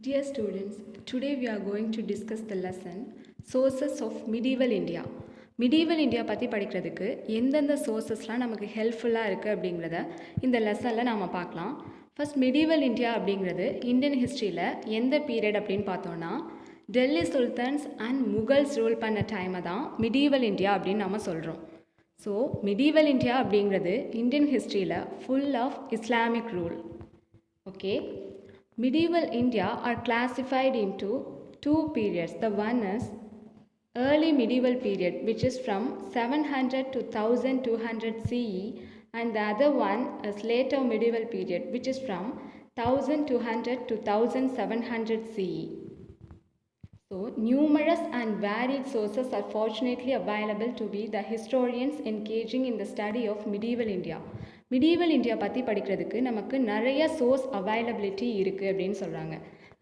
Dear students, today we are going to discuss the lesson Sources of Medieval India. Medieval India பற்றி படிக்கிறதுக்கு எந்தெந்த சோர்சஸ்லாம் நமக்கு ஹெல்ப்ஃபுல்லாக இருக்குது அப்படிங்கிறத இந்த லெசனில் நாம் பார்க்கலாம். ஃபர்ஸ்ட் மெடிவல் இந்தியா அப்படிங்கிறது இந்தியன் ஹிஸ்ட்ரியில் எந்த பீரியட் அப்படின்னு பார்த்தோன்னா Delhi sultans and Mughals rule பண்ண டைமை தான் மெடிவல் இந்தியா அப்படின்னு நம்ம சொல்கிறோம். ஸோ மெடிவல் இந்தியா அப்படிங்கிறது இந்தியன் ஹிஸ்ட்ரியில் full of Islamic rule. Okay, medieval India are classified into two periods. The one is early medieval period, which is from 700 to 1200 CE, and the other one is later medieval period, which is from 1200 to 1700 CE. So, numerous and varied sources are fortunately available to be the historians engaging in the study of medieval India. medieval India பற்றி படிக்கிறதுக்கு நமக்கு நிறைய source availability இருக்குது அப்படின்னு சொல்கிறாங்க.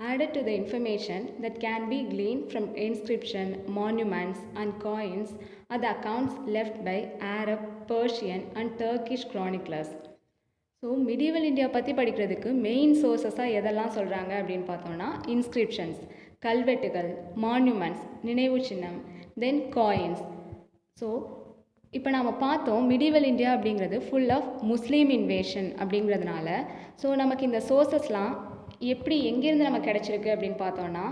Added to the information that can be gleaned from inscription, monuments and coins are the accounts left by Arab, Persian and Turkish chroniclers. So medieval India பற்றி படிக்கிறதுக்கு main சோர்ஸஸாக எதெல்லாம் சொல்கிறாங்க அப்படின்னு பார்த்தோன்னா இன்ஸ்கிரிப்ஷன்ஸ், கல்வெட்டுகள், மான்யூமெண்ட்ஸ், நினைவு சின்னம், தென் காயின்ஸ். ஸோ இப்போ நாம் பார்த்தோம் medieval இந்தியா அப்படிங்கிறது ஃபுல் ஆஃப் முஸ்லீம் இன்வேஷன் அப்படிங்கிறதுனால ஸோ நமக்கு இந்த சோர்ஸஸ்லாம் எப்படி எங்கேருந்து நமக்கு கிடச்சிருக்கு அப்படின்னு பார்த்தோன்னா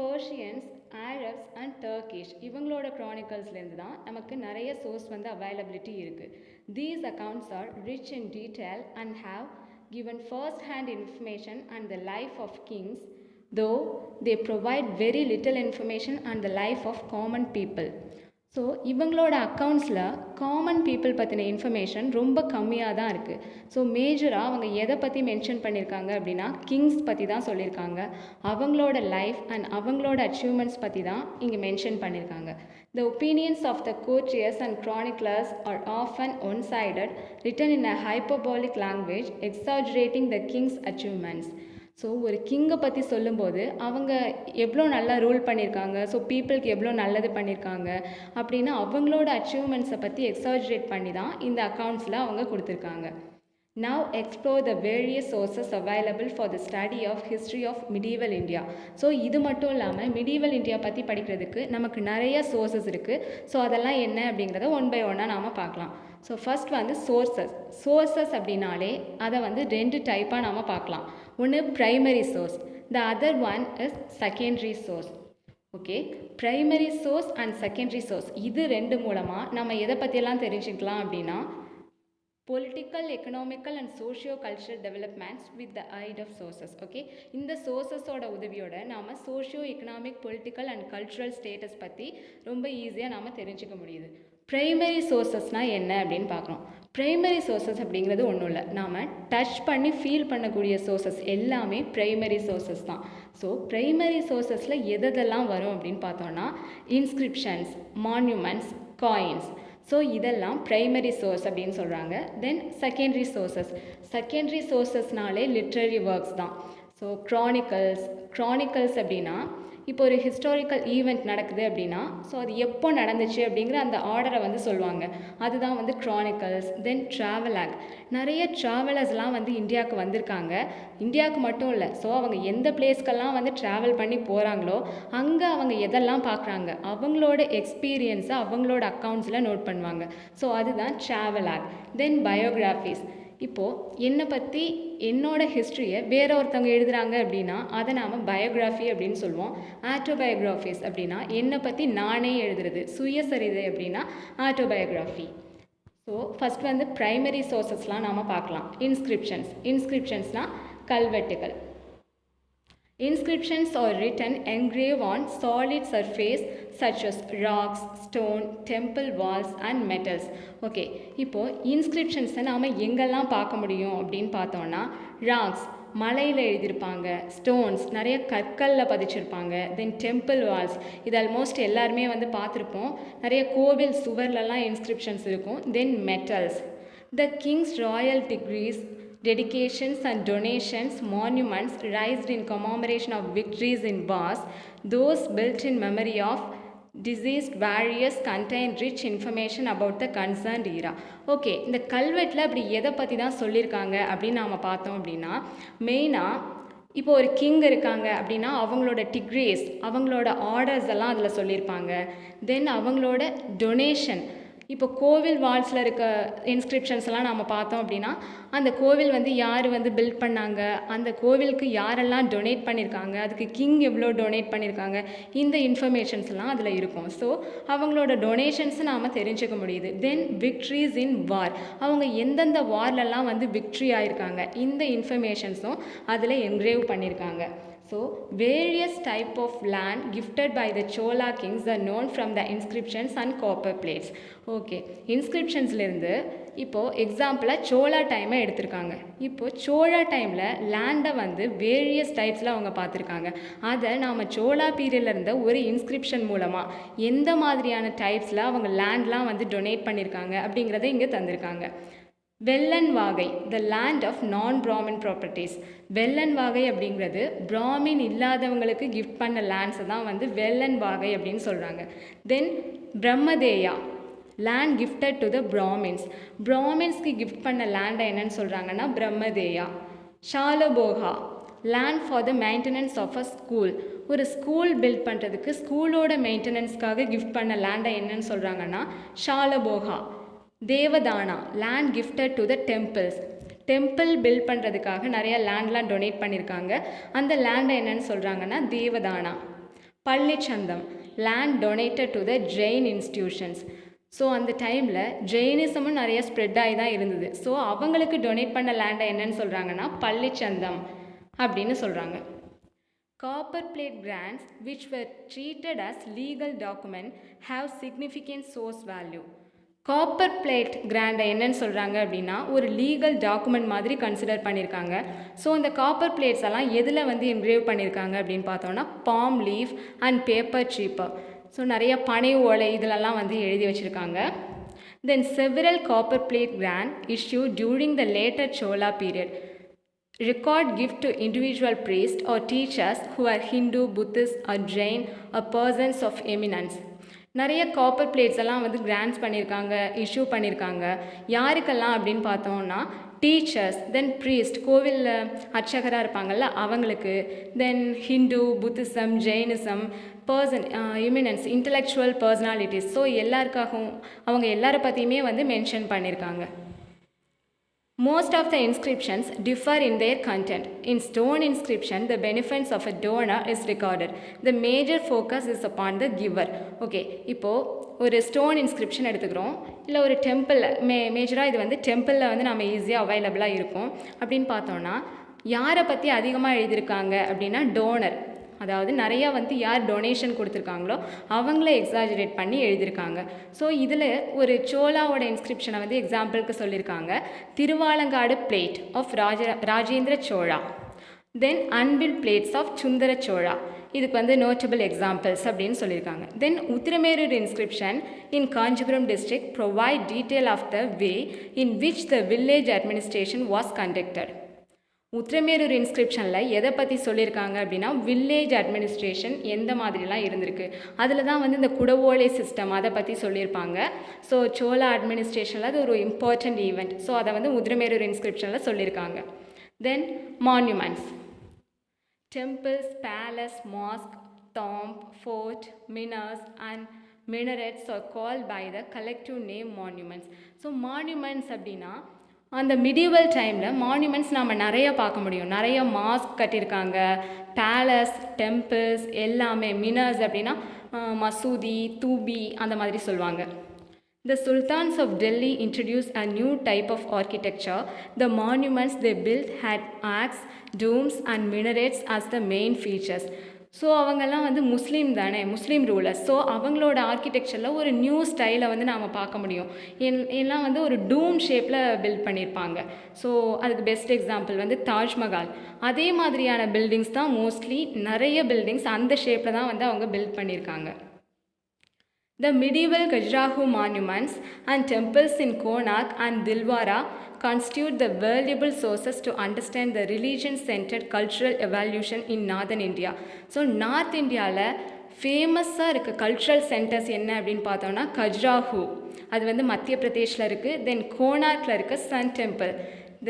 பர்ஷியன்ஸ், ஆரப்ஸ் அண்ட் டர்க்கிஷ் இவங்களோட க்ரானிக்கல்ஸ்லேருந்து தான் நமக்கு நிறைய சோர்ஸ் வந்து அவைலபிலிட்டி இருக்குது. These accounts are rich in detail and have given first hand information and the life of kings, though they provide very little information on the life of common people. So இவங்களோட அக்கௌண்ட்ஸில் common people பற்றின information ரொம்ப கம்மியாக தான் இருக்குது. So மேஜராக அவங்க எதை பற்றி மென்ஷன் பண்ணியிருக்காங்க அப்படின்னா கிங்ஸ் பற்றி தான் சொல்லியிருக்காங்க. அவங்களோட லைஃப் அண்ட் அவங்களோட அச்சீவ்மெண்ட்ஸ் பற்றி தான் இங்கே மென்ஷன் பண்ணியிருக்காங்க. The opinions of the courtiers and chroniclers are often one-sided, written in a hyperbolic language, exaggerating the king's achievements. So ஒரு கிங்கை பற்றி சொல்லும்போது அவங்க எவ்வளோ நல்லா ரூல் பண்ணியிருக்காங்க, ஸோ பீப்புளுக்கு எவ்வளோ நல்லது பண்ணியிருக்காங்க அப்படின்னு அவங்களோட அச்சீவ்மெண்ட்ஸை பற்றி எக்ஸாஜரேட் பண்ணி தான் இந்த அக்கௌண்ட்ஸில் அவங்க கொடுத்துருக்காங்க. Now explore the various sources available for the study of history of medieval India. So இது மட்டும் இல்லாமல் medieval India பற்றி படிக்கிறதுக்கு நமக்கு நிறைய சோர்சஸ் இருக்குது. ஸோ அதெல்லாம் என்ன அப்படிங்கிறத ஒன் பை ஒன்னாக நாம் பார்க்கலாம். ஸோ ஃபர்ஸ்ட் வந்து சோர்சஸ் அப்படின்னாலே அதை வந்து ரெண்டு டைப்பாக நாம் பார்க்கலாம். ஒன்று primary source, the other one is secondary source. Okay, primary source and secondary source இது ரெண்டு மூலமாக நம்ம எதை பற்றியெல்லாம் தெரிஞ்சுக்கலாம் அப்படின்னா political, economical and socio cultural developments with the aid of sources. Okay, இந்த சோர்சஸோட உதவியோட நாம் socio economic, political and cultural status பற்றி ரொம்ப ஈஸியாக நாம் தெரிஞ்சுக்க முடியுது. ப்ரைமரி சோர்சஸ்னால் என்ன அப்படின்னு பார்க்குறோம். ப்ரைமரி சோர்சஸ் அப்படிங்கிறது ஒன்றும் இல்லை, நாம் டச் பண்ணி ஃபீல் பண்ணக்கூடிய சோர்சஸ் எல்லாமே ப்ரைமரி சோர்சஸ் தான். ஸோ ப்ரைமரி சோர்சஸில் எதெல்லாம் வரும் அப்படின்னு பார்த்தோன்னா இன்ஸ்கிரிப்ஷன்ஸ், மான்யூமெண்ட்ஸ், காயின்ஸ். ஸோ இதெல்லாம் ப்ரைமரி சோர்ஸ் அப்படின்னு சொல்கிறாங்க. தென் செகண்டரி சோர்சஸ்னாலே லிட்ரரி ஒர்க்ஸ் தான். ஸோ க்ரானிக்கல்ஸ் அப்படின்னா இப்போ ஒரு ஹிஸ்டாரிக்கல் ஈவெண்ட் நடக்குது அப்படின்னா ஸோ அது எப்போ நடந்துச்சு அப்படிங்கிற அந்த ஆர்டரை வந்து சொல்லுவாங்க, அதுதான் வந்து க்ரானிக்கல்ஸ். தென் ட்ராவலாக், நிறைய ட்ராவலர்ஸ்லாம் வந்து இந்தியாவுக்கு வந்திருக்காங்க. இந்தியாவுக்கு மட்டும் இல்லை, ஸோ அவங்க எந்த பிளேஸ்க்கெல்லாம் வந்து ட்ராவல் பண்ணி போகிறாங்களோ அங்கே அவங்க எதெல்லாம் பார்க்குறாங்க அவங்களோட எக்ஸ்பீரியன்ஸை அவங்களோட அக்கௌண்ட்ஸில் நோட் பண்ணுவாங்க. ஸோ அதுதான் ட்ராவலாக். தென் பயோகிராஃபிஸ், இப்போது என்னை பற்றி என்னோட ஹிஸ்ட்ரியை வேற ஒருத்தவங்க எழுதுகிறாங்க அப்படின்னா அதை நாம் பயோகிராஃபி அப்படின்னு சொல்லுவோம். ஆட்டோபயோகிராஃபிஸ் அப்படின்னா என்னை பற்றி நானே எழுதுறது, சுயசரிதை அப்படின்னா ஆட்டோபயோகிராஃபி. ஸோ ஃபஸ்ட் வந்து ப்ரைமரி சோர்சஸ்லாம் நாம் பார்க்கலாம். இன்ஸ்கிரிப்ஷன்ஸ்னால் கல்வெட்டுகள். Inscriptions are written engraved on solid surface such as rocks, stone, temple walls and metals. Okay, இப்போது இன்ஸ்கிரிப்ஷன்ஸை நாம் எங்கெல்லாம் பார்க்க முடியும் அப்படின்னு பார்த்தோன்னா ராக்ஸ், மலையில் எழுதியிருப்பாங்க. ஸ்டோன்ஸ், நிறைய கற்களில் பதிச்சிருப்பாங்க. தென் டெம்பிள் வால்ஸ், இது ஆல்மோஸ்ட் எல்லாருமே வந்து பார்த்துருப்போம். நிறைய கோவில் சுவர்லலாம் இன்ஸ்கிரிப்ஷன்ஸ் இருக்கும். Then metals, the kings royal decrees, dedications and donations, monuments raised in commemoration of victories in wars, those built in memory of deceased warriors contain rich information about the concerned era. Okay, இந்த கல்வெட்டில் அப்படி எதை பற்றி தான் சொல்லியிருக்காங்க அப்படின்னு நாம் பார்த்தோம் அப்படின்னா மெயினாக இப்போ ஒரு கிங் இருக்காங்க அப்படின்னா அவங்களோட டிக்ரேஸ், அவங்களோட ஆர்டர்ஸ் எல்லாம் அதில் சொல்லியிருப்பாங்க. தென் அவங்களோட டொனேஷன், இப்போ கோவில் வால்ஸில் இருக்க இன்ஸ்கிரிப்ஷன்ஸ் எல்லாம் நம்ம பார்த்தோம் அப்படின்னா அந்த கோவில் வந்து யார் வந்து பில்ட் பண்ணாங்க, அந்த கோவிலுக்கு யாரெல்லாம் டொனேட் பண்ணியிருக்காங்க, அதுக்கு கிங் எவ்வளோ டொனேட் பண்ணியிருக்காங்க, இந்த இன்ஃபர்மேஷன்ஸ் எல்லாம் அதில் இருக்கும். ஸோ அவங்களோட டொனேஷன்ஸ் நாம் தெரிஞ்சுக்க முடியுது. தென் விக்ட்ரிஸ் இன் வார், அவங்க எந்தெந்த வார்லெல்லாம் வந்து விக்ட்ரி ஆயிருக்காங்க, இந்த இன்ஃபர்மேஷன்ஸும் அதில் என்கிரேவ் பண்ணியிருக்காங்க. So, various type of land gifted by the Chola kings are known from the inscriptions and copper plates. Okay, இன்ஸ்கிரிப்ஷன்ஸ்லேருந்து இப்போது எக்ஸாம்பிளாக சோழா டைமை எடுத்திருக்காங்க. இப்போது சோழா டைமில் லேண்டை வந்து வேரியஸ் டைப்ஸில் அவங்க பார்த்துருக்காங்க. அதை நாம் சோழா பீரியடில் இருந்த ஒரு இன்ஸ்கிரிப்ஷன் மூலமாக எந்த மாதிரியான டைப்ஸில் அவங்க லேண்ட்லாம் வந்து டொனேட் பண்ணியிருக்காங்க அப்படிங்கிறத இங்கே தந்திருக்காங்க. வெள்ளன் வாகை, த லேண்ட் ஆஃப் நான் பிராமின் ப்ராப்பர்ட்டிஸ். வெள்ளன் வாகை அப்படிங்கிறது பிராமின் இல்லாதவங்களுக்கு கிஃப்ட் பண்ண லேண்ட்ஸை தான் வந்து வெள்ளன் வாகை அப்படின்னு சொல்கிறாங்க. Then Brahmadeya, land gifted to the Brahmins. பிராமின்ஸ்க்கு கிஃப்ட் பண்ண லேண்டை என்னன்னு சொல்கிறாங்கன்னா Brahmadeya. Shalabhoga, land for the maintenance of a school. ஒரு ஸ்கூல் பில்ட் பண்ணுறதுக்கு ஸ்கூலோட மெயின்டெனன்ஸ்க்காக கிஃப்ட் பண்ண லேண்டை என்னன்னு சொல்கிறாங்கன்னா ஷாலபோகா. Devadana, land gifted to the temples. Temple build பண்ணுறதுக்காக நிறைய லேண்ட்லாம் டொனேட் பண்ணியிருக்காங்க. அந்த லேண்டை என்னன்னு சொல்கிறாங்கன்னா Devadana. Pallichchandam, land donated to the Jain institutions. So அந்த டைமில் ஜெயினிசமும் நிறைய ஸ்ப்ரெட் ஆகி தான் இருந்தது. ஸோ அவங்களுக்கு டொனேட் பண்ண லேண்டை என்னன்னு சொல்கிறாங்கன்னா பள்ளிச்சந்தம் அப்படின்னு சொல்கிறாங்க. Copper plate grants which were treated as legal document have significant source value. Copper plate கிராண்டை என்னன்னு சொல்கிறாங்க அப்படின்னா ஒரு லீகல் டாக்குமெண்ட் மாதிரி கன்சிடர் பண்ணியிருக்காங்க. ஸோ அந்த காப்பர் பிளேட்ஸ் எல்லாம் எதில் வந்து என்கிரேவ் பண்ணியிருக்காங்க அப்படின்னு பார்த்தோன்னா palm leaf and paper cheaper. ஸோ நிறைய பனை ஓலை இதிலெல்லாம் வந்து எழுதி வச்சுருக்காங்க. Then several copper plate grant issue during the later Chola period record gift to individual priests or teachers who are Hindu, Buddhist or Jain or persons of eminence. நிறைய copper plates எல்லாம் வந்து கிராண்ட்ஸ் பண்ணியிருக்காங்க, இஷ்யூ பண்ணியிருக்காங்க. யாருக்கெல்லாம் அப்படின்னு பார்த்தோம்னா teachers, தென் priest, கோவிலில் அர்ச்சகராக இருப்பாங்கள்ல அவங்களுக்கு, then Hindu, Buddhism, Jainism, person, eminence, intellectual personalities. So எல்லாருக்காகவும் அவங்க எல்லாரை பற்றியுமே வந்து மென்ஷன் பண்ணியிருக்காங்க. Most of the inscriptions differ in their content. In stone inscription, the benefits of a donor is recorded. The major focus is upon the giver. Okay, இப்போது ஒரு stone inscription எடுத்துக்கிறோம், இல்லை ஒரு டெம்பிளில் மேஜராக இது வந்து டெம்பிளில் வந்து நம்ம ஈஸியாக அவைலபிளாக இருக்கும் அப்படின்னு பார்த்தோன்னா யாரை பற்றி அதிகமாக எழுதியிருக்காங்க அப்படின்னா டோனர், அதாவது நிறையா வந்து யார் டொனேஷன் கொடுத்துருக்காங்களோ அவங்கள எக்ஸாஜரேட் பண்ணி எழுதியிருக்காங்க. ஸோ இதில் ஒரு சோலாவோட இன்ஸ்கிரிப்ஷனை வந்து எக்ஸாம்பிளுக்கு சொல்லியிருக்காங்க. Thiruvalangadu plate of Rajendra Chola, then Anbil plates of Sundara Chola, இதுக்கு வந்து நோட்டபிள் எக்ஸாம்பிள்ஸ் அப்படின்னு சொல்லியிருக்காங்க. Then Uttaramerur inscription in Kanchipuram district provide detail of the way in which the village administration was conducted. Uttaramerur இன்ஸ்கிரிப்ஷனில் எதை பற்றி சொல்லியிருக்காங்க அப்படின்னா வில்லேஜ் அட்மினிஸ்ட்ரேஷன் எந்த மாதிரிலாம் இருந்திருக்கு, அதில் தான் வந்து இந்த குடவோலை சிஸ்டம் அதை பற்றி சொல்லியிருப்பாங்க. ஸோ சோலா அட்மினிஸ்ட்ரேஷனில் அது ஒரு இம்பார்ட்டண்ட் ஈவெண்ட். ஸோ அதை வந்து உத்திரமேரூர் இன்ஸ்கிரிப்ஷனில் சொல்லியிருக்காங்க. தென் monuments, temples, palace, mosque, tomb, fort, minars and minarets are called by the collective name monuments. So monuments அப்படின்னா அந்த மிடிவல் டைமில் மான்யூமெண்ட்ஸ் நாம் நிறையா பார்க்க முடியும். நிறைய மாஸ்க் கட்டியிருக்காங்க, பேலஸ், டெம்பிள்ஸ் எல்லாமே. மினர்ஸ் அப்படின்னா மசூதி, தூபி அந்த மாதிரி சொல்லுவாங்க. The Sultans of Delhi introduced a new type of architecture. The monuments they built had arcs, domes and minarets as the main features. So அவங்கெல்லாம் வந்து முஸ்லீம் தானே, முஸ்லீம் ரூலர்ஸ். ஸோ அவங்களோட ஆர்கிடெக்சரில் ஒரு நியூ ஸ்டைலை வந்து நாம் பார்க்க முடியும். எல்லாம் வந்து ஒரு டூம் ஷேப்பில் பில்ட் பண்ணியிருப்பாங்க. ஸோ அதுக்கு பெஸ்ட் எக்ஸாம்பிள் வந்து தாஜ்மஹால். அதே மாதிரியான பில்டிங்ஸ் தான் மோஸ்ட்லி, நிறைய பில்டிங்ஸ் அந்த ஷேப்பில் தான் வந்து அவங்க பில்ட் பண்ணியிருக்காங்க. The medieval Khajuraho monuments and temples in Konark and Dilwara constitute the valuable sources to understand the religion-centered cultural evolution in northern India. So north இந்தியாவில் ஃபேமஸாக இருக்க கல்ச்சுரல் சென்டர்ஸ் என்ன அப்படின்னு பார்த்தோன்னா கஜுராஹோ, அது வந்து மத்திய பிரதேஷில் இருக்குது. தென் கோனார்க்கில் இருக்க சன் டெம்பிள்,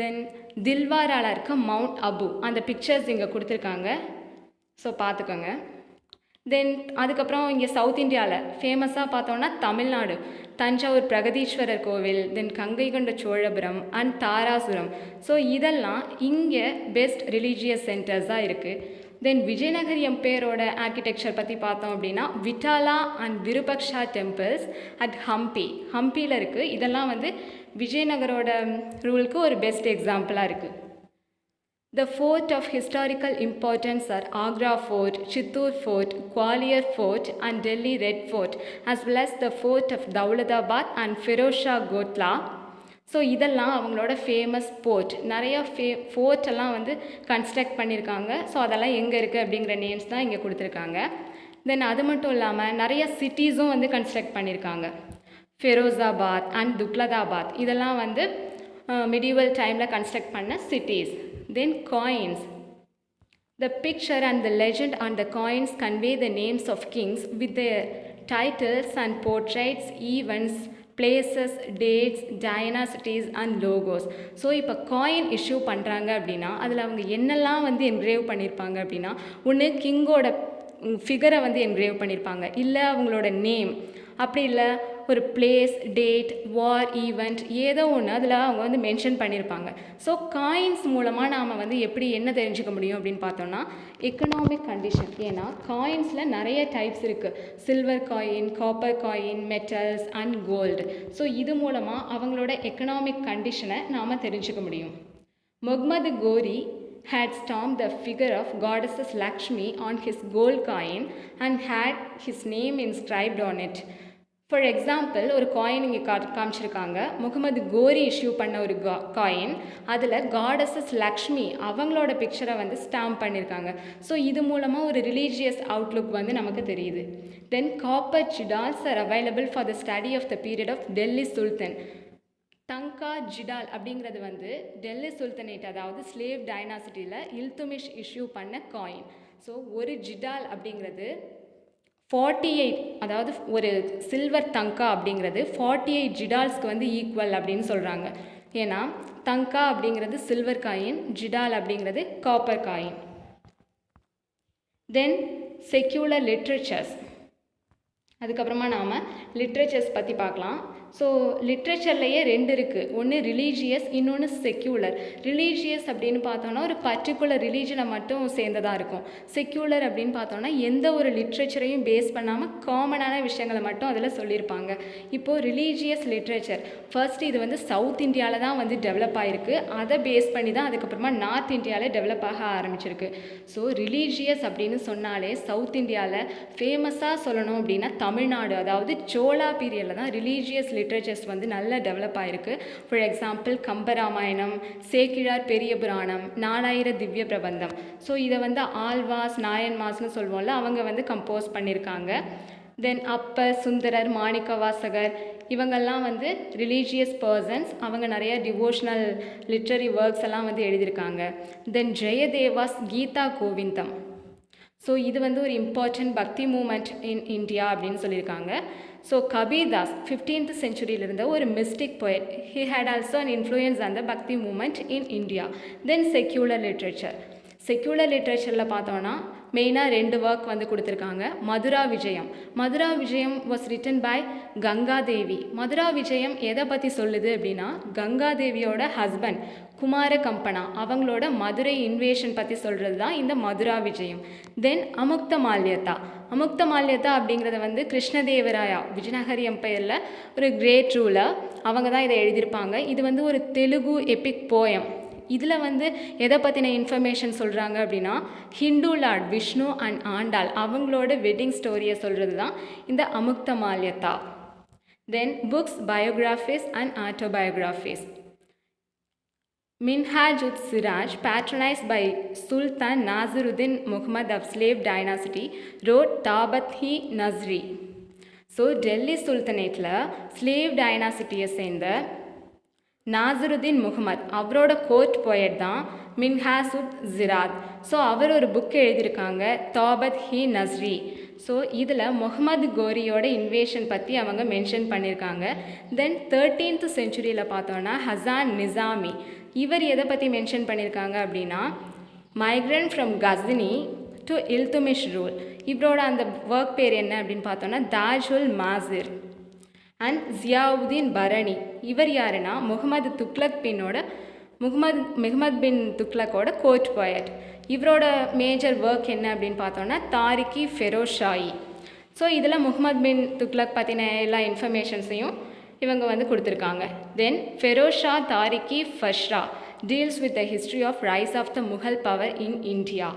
தென் தில்வாரால இருக்க மவுண்ட் அபு அந்த பிக்சர்ஸ் இங்கே கொடுத்துருக்காங்க. ஸோ பார்த்துக்கோங்க. தென் அதுக்கப்புறம் இங்கே சவுத் இந்தியாவில் ஃபேமஸாக பார்த்தோன்னா தமிழ்நாடு தஞ்சாவூர் பிரகதீஸ்வரர் கோவில், தென் கங்கை கொண்ட சோழபுரம் அண்ட் தாராசுரம். ஸோ இதெல்லாம் இங்கே பெஸ்ட் ரிலீஜியஸ் சென்டர்ஸாக இருக்குது. தென் விஜயநகர் எம்பையரோட ஆர்கிடெக்சர் பற்றி பார்த்தோம் அப்படின்னா விட்டாலா அண்ட் விருபக்ஷா டெம்பிள்ஸ் அட் ஹம்பியில் இருக்குது. இதெல்லாம் வந்து விஜயநகரோட ரூலுக்கு ஒரு பெஸ்ட் எக்ஸாம்பிளாக இருக்குது. The fort of historical importance are Agra Fort, Chittoor Fort, Gwalior Fort and Delhi Red Fort, as well as the fort of Daulatabad and Firoz Shah Kotla. So இதெல்லாம் அவங்களோட famous board. நிறையா fort எல்லாம் வந்து construct பண்ணியிருக்காங்க. So அதெல்லாம் எங்கே இருக்குது அப்படிங்கிற நேம்ஸ் தான் இங்கே கொடுத்துருக்காங்க. தென் அது மட்டும் இல்லாமல் நிறைய சிட்டிஸும் வந்து கன்ஸ்ட்ரக்ட் பண்ணியிருக்காங்க. ஃபெரோசாபாத் அண்ட் துக்லதாபாத் இதெல்லாம் வந்து மிடிவல் டைமில் கன்ஸ்ட்ரக்ட் பண்ண cities. Then coins. The picture and the legend on the coins convey the names of kings with their titles and portraits, events, places, dates, dynasties and logos. So இப்போ coin issue பண்ணுறாங்க அப்படின்னா அதில் அவங்க என்னெல்லாம் வந்து engrave பண்ணியிருப்பாங்க அப்படின்னா, ஒன்று கிங்கோட ஃபிகரை வந்து என்கிரேவ் பண்ணியிருப்பாங்க, இல்லை அவங்களோட நேம், அப்படி இல்லை ஒரு பிளேஸ், டேட், வார், ஈவெண்ட் ஏதோ ஒன்று அதில் அவங்க வந்து மென்ஷன் பண்ணியிருப்பாங்க. ஸோ காயின்ஸ் மூலமாக நாம் வந்து எப்படி என்ன தெரிஞ்சுக்க முடியும் அப்படின்னு பார்த்தோன்னா எக்கனாமிக் கண்டிஷன். ஏன்னா காயின்ஸில் நிறைய டைப்ஸ் இருக்குது. Silver coin, copper coin, metals and gold. So இது மூலமாக அவங்களோட எக்கனாமிக் கண்டிஷனை நாம் தெரிஞ்சுக்க முடியும். முகமது கோரி had stamped the figure of goddess Lakshmi on his gold coin and had his name inscribed on it. For example ஒரு காயின் இங்கே காமிச்சிருக்காங்க. முகமது கோரி இஷ்யூ பண்ண ஒரு காயின், அதில் காடஸஸ் லக்ஷ்மி அவங்களோட பிக்சரை வந்து ஸ்டாம்ப் பண்ணியிருக்காங்க. ஸோ இது மூலமாக ஒரு ரிலீஜியஸ் அவுட்லுக் வந்து நமக்கு தெரியுது. Then copper jitals are available for the study of the period of Delhi sultan. Tanka jital அப்படிங்கிறது வந்து டெல்லி சுல்தனேட் அதாவது ஸ்லேவ் டைனாசிட்டியில் இல்துமிஷ் இஷ்யூ பண்ண காயின். ஸோ ஒரு ஜிடால் அப்படிங்கிறது 48, அதாவது ஒரு சில்வர் தங்கா அப்படிங்கிறது 48 ஜிடால்ஸ்க்கு வந்து ஈக்குவல் அப்படின்னு சொல்கிறாங்க. ஏன்னா தங்கா அப்படிங்கிறது சில்வர் காயின், ஜிடால் அப்படிங்கிறது காப்பர் காயின். தென் செக்யூலர் லிட்ரேச்சர்ஸ். அதுக்கப்புறமா நாம் லிட்ரேச்சர்ஸ் பற்றி பார்க்கலாம். ஸோ லிட்ரேச்சர்லேயே ரெண்டு இருக்குது. ஒன்று ரிலீஜியஸ், இன்னொன்று செக்யூலர். ரிலீஜியஸ் அப்படின்னு பார்த்தோன்னா ஒரு பர்டிகுலர் ரிலீஜனை மட்டும் சேர்ந்ததாக இருக்கும். செக்யூலர் அப்படின்னு பார்த்தோன்னா எந்த ஒரு லிட்ரேச்சரையும் பேஸ் பண்ணாமல் காமனான விஷயங்களை மட்டும் அதில் சொல்லியிருப்பாங்க. இப்போது ரிலீஜியஸ் லிட்ரேச்சர் ஃபர்ஸ்ட் இது வந்து சவுத் இந்தியாவில் தான் வந்து டெவலப் ஆகிருக்கு. அதை பேஸ் பண்ணி தான் அதுக்கப்புறமா நார்த் இந்தியாவில் டெவலப் ஆக ஆரம்பிச்சிருக்கு. ஸோ ரிலீஜியஸ் அப்படின்னு சொன்னாலே சவுத் இந்தியாவில் ஃபேமஸாக சொல்லணும் அப்படின்னா தமிழ்நாடு, அதாவது சோழா பீரியடில் தான் ரிலீஜியஸ் லிட்ரேச்சர்ஸ் வந்து நல்லா டெவலப் ஆகிருக்கு. ஃபார் எக்ஸாம்பிள் கம்பராமாயணம், சேக்கிழார் பெரிய புராணம், 4000 திவ்ய பிரபந்தம். ஸோ இதை வந்து ஆழ்வாஸ், நாயன்மாஸ்னு சொல்லுவோம்ல, அவங்க வந்து கம்போஸ் பண்ணியிருக்காங்க. தென் அப்பர், சுந்தரர், மாணிக்கவாசகர் இவங்கெல்லாம் வந்து ரிலீஜியஸ் பர்சன்ஸ். அவங்க நிறைய டிவோஷனல் லிட்ரரி ஒர்க்ஸ் எல்லாம் வந்து எழுதியிருக்காங்க. தென் ஜெயதேவாஸ் கீதா கோவிந்தம். ஸோ இது வந்து ஒரு இம்பார்ட்டன்ட் பக்தி மூமெண்ட் இன் இந்தியா அப்படின்னு சொல்லியிருக்காங்க. ஸோ கபீர்தாஸ் 15th century இருந்த ஒரு mystic poet. He had also an influence on the Bhakti movement in India. Then secular literature. Secular லிட்ரேச்சரில் பார்த்தோன்னா மெயினாக 2 ஒர்க் வந்து கொடுத்துருக்காங்க. Mathura Vijayam. Madhura Vijayam was written by Gangadevi. Madhura Vijayam எதை பற்றி சொல்லுது அப்படின்னா கங்காதேவியோட ஹஸ்பண்ட் குமார கம்பனா அவங்களோட மதுரை இன்வேஷன் பற்றி சொல்கிறது தான் இந்த மதுரா விஜயம். தென் அமுக்த மால்யதா. அமுக்த மால்யதா அப்படிங்கிறத வந்து கிருஷ்ணதேவராயா விஜயநகர் எம்பையரில் ஒரு கிரேட் ரூலர், அவங்க தான் இதை எழுதியிருப்பாங்க. இது வந்து ஒரு தெலுங்கு எபிக் போயம். இதில் வந்து எதை பற்றின இன்ஃபர்மேஷன் சொல்கிறாங்க அப்படின்னா ஹிந்து லார்ட் விஷ்ணு அண்ட் ஆண்டாள் அவங்களோட வெட்டிங் ஸ்டோரியை சொல்கிறது தான் இந்த Amuktamalyada. Then books, biographies and autobiographies. Minhaj ud Siraj, patronized by Sultan Nasiruddin Muhammad of slave dynasty, wrote Tabat-i-Nazri. So Delhi சுல்தனேட்டில் ஸ்லேவ் டைனாசிட்டியை சேர்ந்த நாசிருதீன் முகமது அவரோட கோர்ட் போயட் தான் மின்ஹாஜ் உத் ஜிராத். ஸோ அவர் ஒரு புக் எழுதியிருக்காங்க தாபத்-இ-நஸ்ரி. ஸோ இதில் முகமது கோரியோட இன்வேஷன் பற்றி அவங்க மென்ஷன் பண்ணியிருக்காங்க. தென் 13th century பார்த்தோன்னா ஹசான் நிசாமி இவர் எதை பற்றி மென்ஷன் பண்ணியிருக்காங்க அப்படின்னா migrant from Ghazni to Iltutmish rule. இவரோட அந்த ஒர்க் பேர் என்ன அப்படின்னு பார்த்தோன்னா தாஜுல் மாசிர். அண்ட் ஜியாவுதீன் பரணி, இவர் யாருன்னா முகமது பின் துக்ளக்கோட கோர்ட் போயட். இவரோட மேஜர் ஒர்க் என்ன அப்படின்னு பார்த்தோன்னா தாரிகி ஃபெரோஷாயி. ஸோ இதில் முகமது பின் துக்ளக் பற்றின எல்லா இன்ஃபர்மேஷன்ஸையும் இவங்க வந்து கொடுத்துருக்காங்க. தென் ஃபெரோஷா தாரிகி ஃபஷ்ரா deals with the history of rise of the Mughal power in India.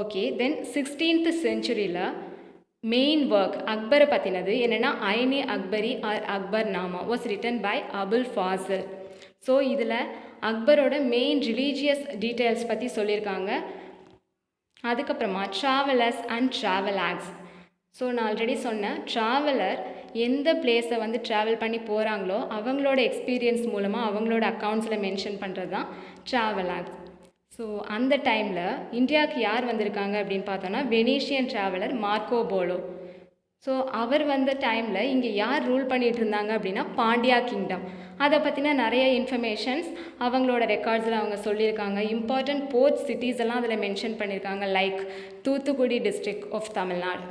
Okay, then 16th centuryயில் மெயின் ஒர்க் அக்பரை பற்றினது என்னென்னா Ain-i-Akbari or Akbar Nama was written by Abul Fazl. So இதில் அக்பரோட மெயின் ரிலீஜியஸ் டீட்டெயில்ஸ் பற்றி சொல்லியிருக்காங்க. அதுக்கப்புறமா travellers and travel accounts. So நான் ஆல்ரெடி சொன்னேன், ட்ராவலர் எந்த பிளேஸை வந்து ட்ராவல் பண்ணி போகிறாங்களோ அவங்களோட எக்ஸ்பீரியன்ஸ் மூலமாக அவங்களோட அக்கௌண்ட்ஸில் மென்ஷன் பண்ணுறது தான் ட்ராவல் ஆக்ஸ். ஸோ அந்த டைமில் இந்தியாவுக்கு யார் வந்திருக்காங்க அப்படின்னு பார்த்தோன்னா வெனீஷியன் ட்ராவலர் மார்க்கோ போலோ. ஸோ அவர் வந்த டைமில் இங்கே யார் ரூல் பண்ணிகிட்டு இருந்தாங்க அப்படின்னா பாண்டியா கிங்டம். அதை பற்றின நிறைய இன்ஃபர்மேஷன்ஸ் அவங்களோட ரெக்கார்ட்ஸில் அவங்க சொல்லியிருக்காங்க. இம்பார்ட்டண்ட் போர்ட் சிட்டிஸ் எல்லாம் அதில் மென்ஷன் பண்ணியிருக்காங்க, like Thoothukudi district of Tamil Nadu.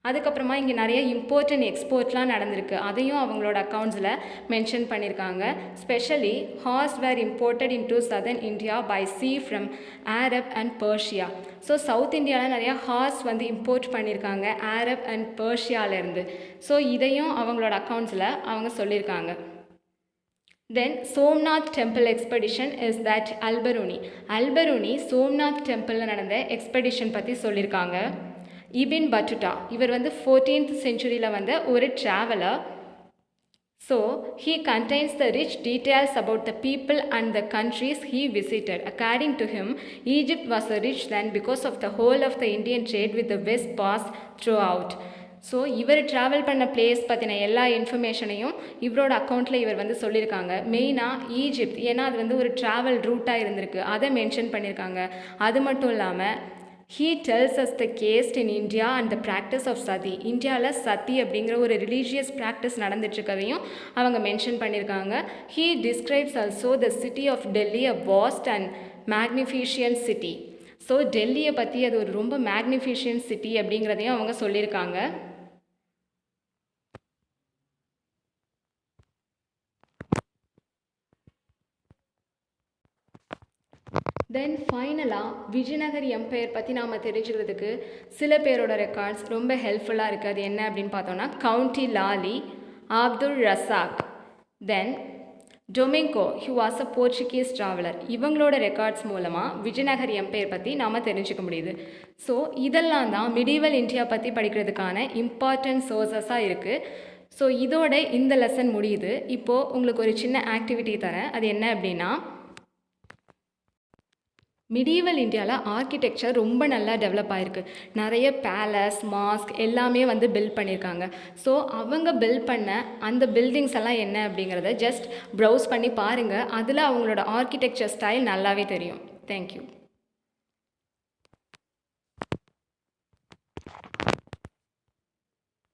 அதுக்கப்புறமா இங்கே நிறைய இம்பார்ட்டன்ட் எக்ஸ்போர்ட்லாம் நடந்திருக்கு, அதையும் அவங்களோட அக்கௌண்ட்ஸில் மென்ஷன் பண்ணியிருக்காங்க. Specially horse were imported into southern India by sea from Arab and Persia. So south இந்தியாவில் நிறையா ஹார்ஸ் வந்து இம்போர்ட் பண்ணியிருக்காங்க அரப் அண்ட் பர்ஷியாவிலேருந்து. ஸோ இதையும் அவங்களோட அக்கௌண்ட்ஸில் அவங்க சொல்லியிருக்காங்க. Then Somnath temple expedition is that Alberuni Somnath டெம்பிளில் நடந்த எக்ஸ்பெடிஷன் பற்றி சொல்லியிருக்காங்க. இபின் பட்டுட்டா, இவர் வந்து 14th centuryயில் வந்த ஒரு traveller. So he contains the rich details about the people and the countries he visited. According to him, Egypt was a rich land because of the whole of the Indian trade with the west passed throughout. So இவர் travel பண்ண place பற்றின எல்லா இன்ஃபர்மேஷனையும் இவரோட அக்கௌண்ட்டில் இவர் வந்து சொல்லியிருக்காங்க. மெயினாக ஈஜிப்ட், ஏன்னா அது வந்து ஒரு ட்ராவல் ரூட்டாக இருந்திருக்கு, அதை மென்ஷன் பண்ணியிருக்காங்க. அது மட்டும் இல்லாமல் he tells us the caste in India and the practice of sati. இந்தியாவில் சதி அப்படிங்கிற ஒரு ரிலீஜியஸ் ப்ராக்டிஸ் நடந்துட்டுருக்கதையும் அவங்க மென்ஷன் பண்ணியிருக்காங்க. he describes also the city of Delhi, a vast and magnificent city. So டெல்லியை பற்றி அது ஒரு ரொம்ப மேக்னிஃபிஷியன்ட் சிட்டி அப்படிங்கிறதையும் அவங்க சொல்லியிருக்காங்க. தென் ஃபைனலாக விஜயநகர் எம்பையர் பற்றி நாம் தெரிஞ்சுக்கிறதுக்கு சில பேரோட ரெக்கார்ட்ஸ் ரொம்ப ஹெல்ப்ஃபுல்லாக இருக்குது. அது என்ன அப்படின்னு பார்த்தோன்னா county Lawley, Abdul Razak, then Domingo he was a Portuguese traveller. இவங்களோட ரெக்கார்ட்ஸ் மூலமாக விஜயநகர் எம்பையர் பற்றி நாம் தெரிஞ்சுக்க முடியுது. ஸோ இதெல்லாம் தான் மிடிவல் இந்தியா பற்றி படிக்கிறதுக்கான இம்பார்ட்டன்ட் சோர்ஸஸாக இருக்குது. ஸோ இதோட இந்த லெசன் முடியுது. இப்போது உங்களுக்கு ஒரு சின்ன ஆக்டிவிட்டி தரேன். அது என்ன அப்படின்னா, மிடிவல் இந்தியாவில் ஆர்கிடெக்சர் ரொம்ப நல்லா டெவலப் ஆகிருக்கு. நிறைய பேலஸ், மாஸ்க் எல்லாமே வந்து பில்ட் பண்ணியிருக்காங்க. ஸோ அவங்க பில்ட் பண்ண அந்த பில்டிங்ஸ் எல்லாம் என்ன அப்படிங்கிறத ஜஸ்ட் ப்ரௌஸ் பண்ணி பாருங்கள். அதில் அவங்களோட ஆர்கிடெக்சர் ஸ்டைல் நல்லாவே தெரியும். தேங்க்யூ.